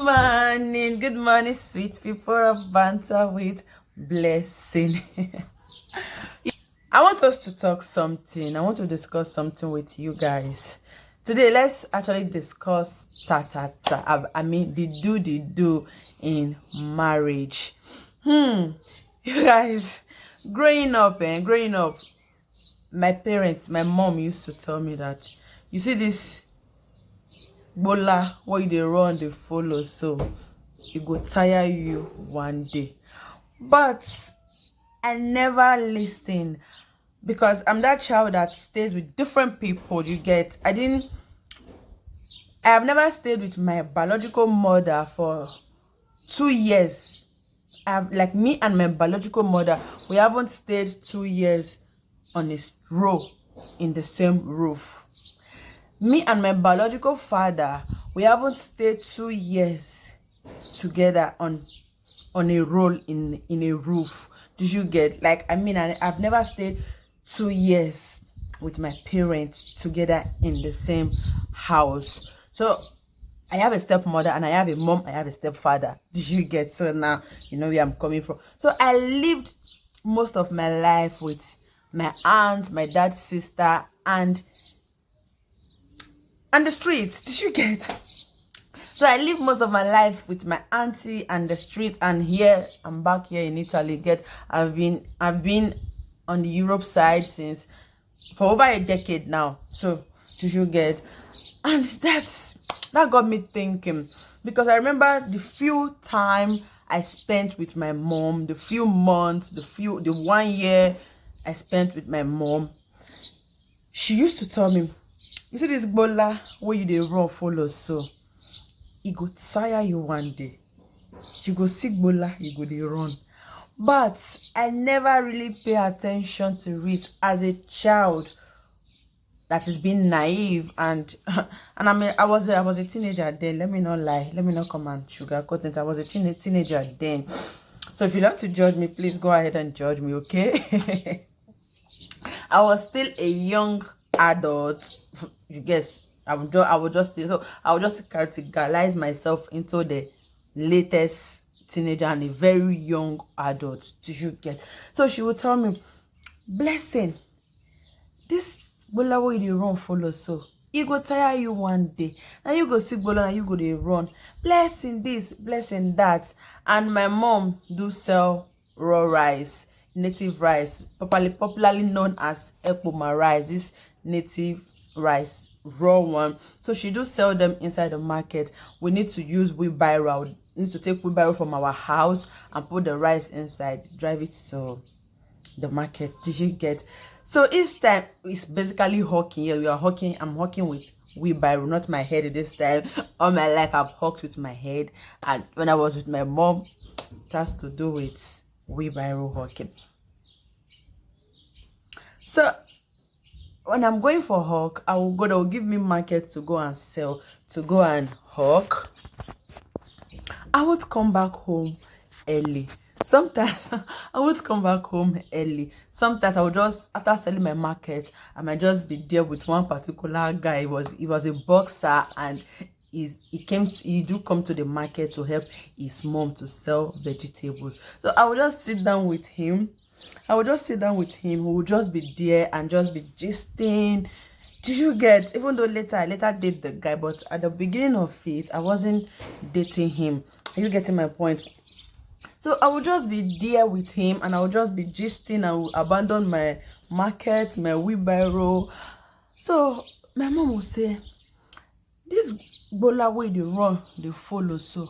Good morning, sweet people of banter with blessing. I want us to talk something. I want to discuss something with you guys. Today, let's actually discuss I mean, the do in marriage. You guys, growing up, my parents, my mom used to tell me that you see this bola what you dey run dey follow, so it go tire you one day. But I never listen because I'm that child that stays with different people. You get, I have never stayed with my biological mother for 2 years. Like me and my biological mother, we haven't stayed 2 years on a row in the same roof. Me and my biological father, we haven't stayed 2 years together on a roll in a roof. Did you get? Like, I mean, I've never stayed 2 years with my parents together in the same house. So I have a stepmother and I have a mom, I have a stepfather. Did you get? So now you know where I'm coming from. So I lived most of my life with my aunt, my dad's sister, and the streets. Did you get? So I live most of my life with my auntie and the street, and here I'm back here in Italy. I've been on the Europe side since for over a decade now. So did you get? And that got me thinking, because I remember the few time I spent with my mom, the few months, the 1 year I spent with my mom. She used to tell me, you see this bola where you dey run follow, so it go tire you one day. You go sick bola, you go dey run. But I never really pay attention to it as a child that is being naive, and I was a teenager then. Let me not lie, let me not come and sugarcoat it. I was a teenager then. So if you like to judge me, please go ahead and judge me, okay? I was still a young adult. You guess I would just categorize myself into the latest teenager and a very young adult. Did you get? So she would tell me, blessing, this bola wey you dey run follow, so e go tire you one day. Now you go see bola and you go dey run. Blessing this, blessing that. And my mom do sell raw rice, native rice, popularly known as ekpoma rice. This native rice, raw one. So she do sell them inside the market. We need to use wheelbarrow. We need to take wheelbarrow from our house and put the rice inside, drive it to the market. Did you get? So each time it's basically hawking. Yeah, we are hawking. I'm hawking with wheelbarrow, not my head this time. All my life I've hawked with my head, and when I was with my mom, it has to do with wheelbarrow hawking. So when I'm going for hawk, they'll give me market to go and sell, to go and hawk. I would come back home early. Sometimes I would come back home early. Sometimes I would just, after selling my market, I might just be there with one particular guy. He was a boxer, and he do come to the market to help his mom to sell vegetables. So I would just sit down with him. We would just be there and just be gisting. Did you get? Even though later I date the guy, but at the beginning of it, I wasn't dating him. Are you getting my point? So I would just be there with him and I would just be gisting. I would abandon my market, my wheelbarrow. So my mom would say, this bola way they run, they follow, so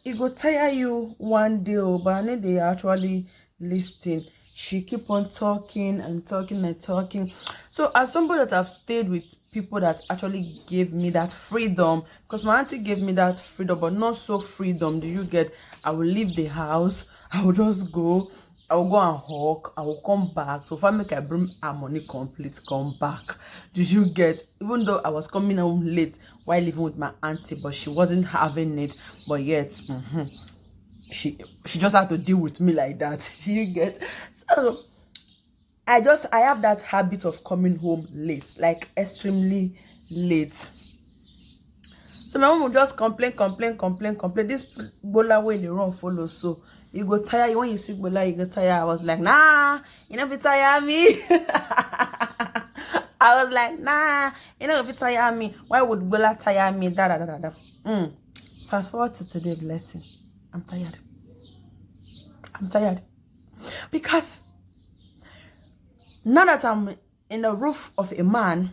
it go tire you one day, but I need they actually listen. She keep on talking and talking and talking. So as somebody that have stayed with people that actually gave me that freedom, because my auntie gave me that freedom, but not so freedom. Do you get? I will leave the house, I will just go, I will go and hawk, I will come back. So if I make I bring her money complete, come back. Did you get? Even though I was coming home late while living with my auntie, but she wasn't having it. But yet, she just had to deal with me like that. Did you get? So I have that habit of coming home late, like extremely late. So my mom will just complain. This bola way they run follow, so you go tire. When you see bola, you go tire. I was like, nah, you know if you tire me. I was like, nah, you know if you tire me, why would bola tire me? Fast forward to today, blessing. I'm tired. Because now that I'm in the roof of a man,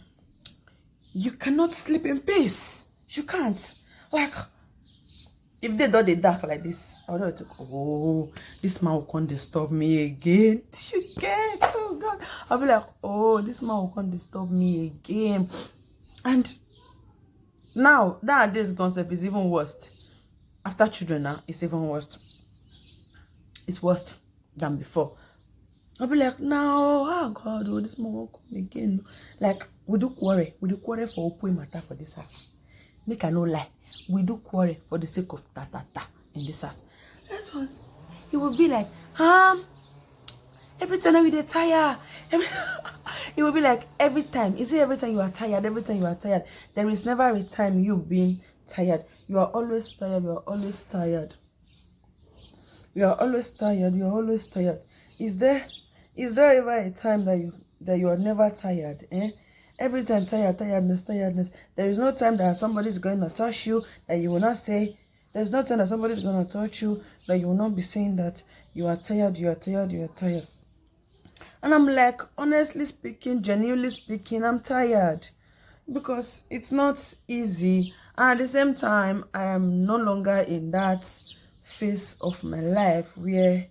you cannot sleep in peace. You can't. Like, if they do the dark like this, I would think, oh, this man will come disturb me again. You get? Oh God. I'll be like, oh, this man will come disturb me again. And now, this concept is even worse. After children now, it's even worse. It's worse than before. I'll be like, no, oh God, oh, this man will come again. Like, we do quarrel for open matter for this house. Make I no lie. We do quarrel for the sake of ta in this house. That was, it would be like, every time we get tired. It will be like every time. Is it every time you are tired? Every time you are tired. There is never a time you being tired. You are always tired. You are always tired. You are always tired. You are always tired. Is there ever a time that you are never tired? Every time tiredness. There is no time that somebody is going to touch you that you will not say. There's no time that somebody is going to touch you that you will not be saying that you are tired. And I'm like, honestly speaking, genuinely speaking, I'm tired because it's not easy. And at the same time, I am no longer in that phase of my life where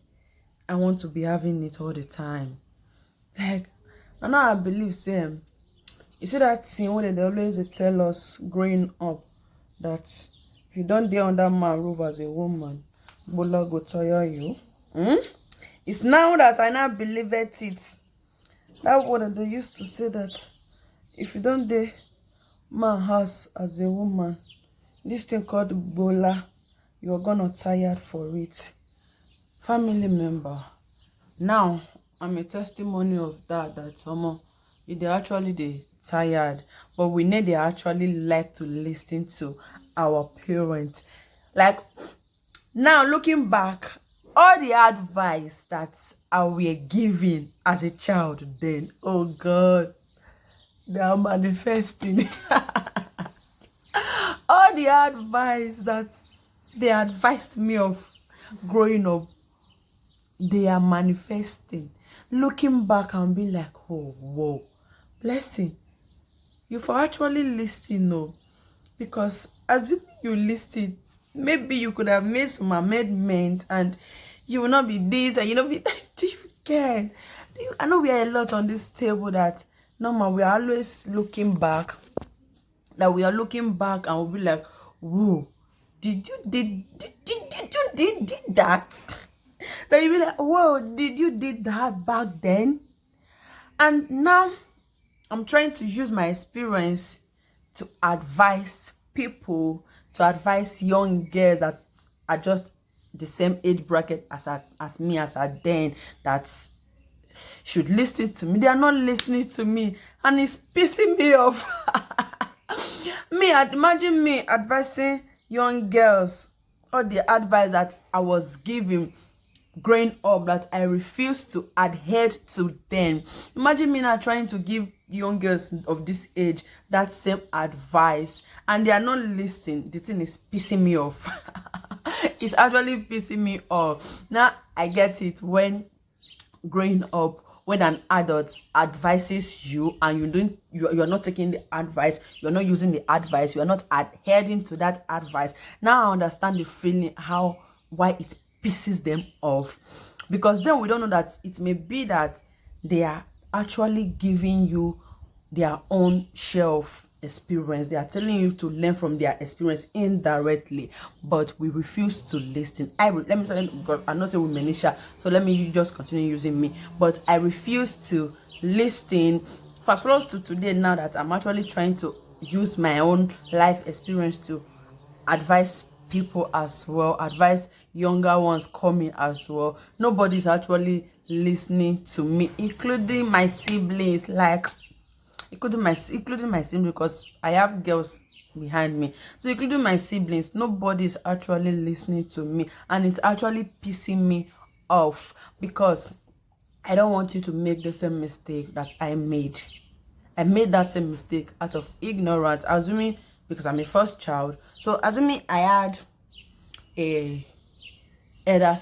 I want to be having it all the time. Like, and now I believe same. You see that thing where they always tell us growing up that if you don't dare on that man roof as a woman, bola go tire you. It's now that I now believe it. That what they used to say that if you don't dare man house as a woman, this thing called bola, you're gonna tired for it. Family member. Now I'm a testimony of that someone they actually tired, but we need they actually like to listen to our parents. Like now looking back, all the advice that I were given as a child then, oh God, they are manifesting. All the advice that they advised me of growing up, they are manifesting. Looking back and be like, oh, whoa, blessing. You for actually listen, no? Because assuming you listen, maybe you could have made some amendment and you will not be this and you know be that. Do you get? I know we are a lot on this table that normal we are always looking back. That we are looking back and we'll be like, whoa, did you did that? That you be like, whoa, did you did that back then? And now I'm trying to use my experience to advise people, to advise young girls that are just the same age bracket as me, as a then, that should listen to me. They are not listening to me, and it's pissing me off. Imagine me advising young girls all the advice that I was giving growing up that I refused to adhere to then. Imagine me now trying to give young girls of this age that same advice and they are not listening. The thing is pissing me off. It's actually pissing me off. Now I get it when growing up, when an adult advises you and you're not taking the advice, you're not using the advice, you're not adhering to that advice. Now I understand the feeling, why it pisses them off, because then we don't know that it may be that they are actually giving you their own share of experience. They are telling you to learn from their experience indirectly, but we refuse to listen. Let me say, because I'm not saying with Menisha, so let me just continue using me, but I refuse to listen. Fast forward to today, now that I'm actually trying to use my own life experience to advise people as well, advise younger ones coming as well. Nobody's actually listening to me, including my siblings, like including my siblings, because I have girls behind me. So including my siblings, nobody is actually listening to me, and it's actually pissing me off because I don't want you to make the same mistake that I made. I made that same mistake out of ignorance, assuming, because I'm a first child. So assuming I had a elder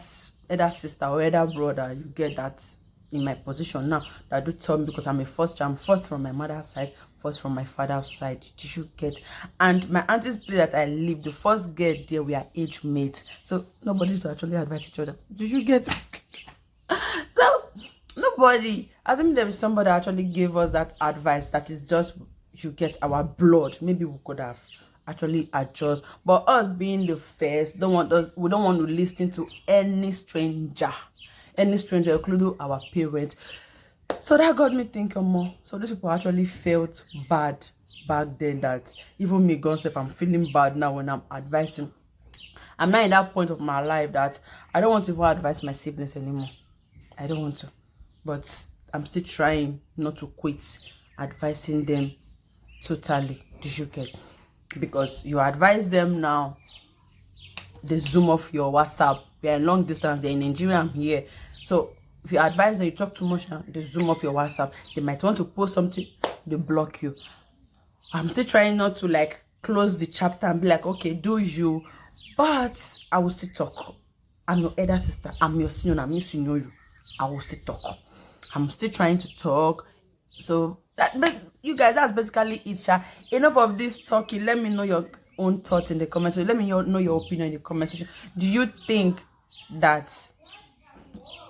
sister or elder brother, you get that, in my position now, that do tell me, because I'm a first child, I'm first from my mother's side, first from my father's side. Did you get? And my auntie's place that I live, the first girl there, we are age mates, so nobody to actually advise each other. Did you get? So nobody, assuming there is somebody that actually gave us that advice, that is just, you get, our blood, maybe we could have actually adjust. But us being the first, we don't want to listen to any stranger, including our parents. So that got me thinking more. So these people actually felt bad back then, that even me myself, I'm feeling bad now when I'm advising. I'm not in that point of my life that I don't want to even advise my siblings anymore. I don't want to. But I'm still trying not to quit advising them totally. Did you get? Because you advise them now, they zoom off your WhatsApp. We are in long distance, they're in Nigeria, I'm here. So if you advise them, you talk too much now, they zoom off your WhatsApp. They might want to post something, they block you. I'm still trying not to like close the chapter and be like, okay, do you, but I will still talk. I'm your elder sister, I'm your senior, I'm missing you. I will still talk. I'm still trying to talk. So that, but you guys, that's basically it. Enough of this talking. Let me know your own thoughts in the comments section. Let me know your opinion in the comment section. Do you think that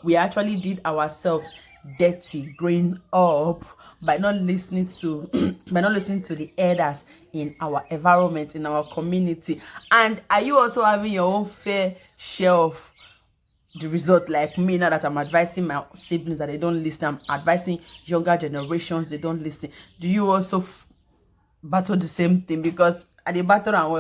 we actually did ourselves dirty growing up by not listening to the elders in our environment, in our community? And are you also having your own fair share of the result, like me, now that I'm advising my siblings that they don't listen, I'm advising younger generations, they don't listen? Do you also battle the same thing? Because at the battle and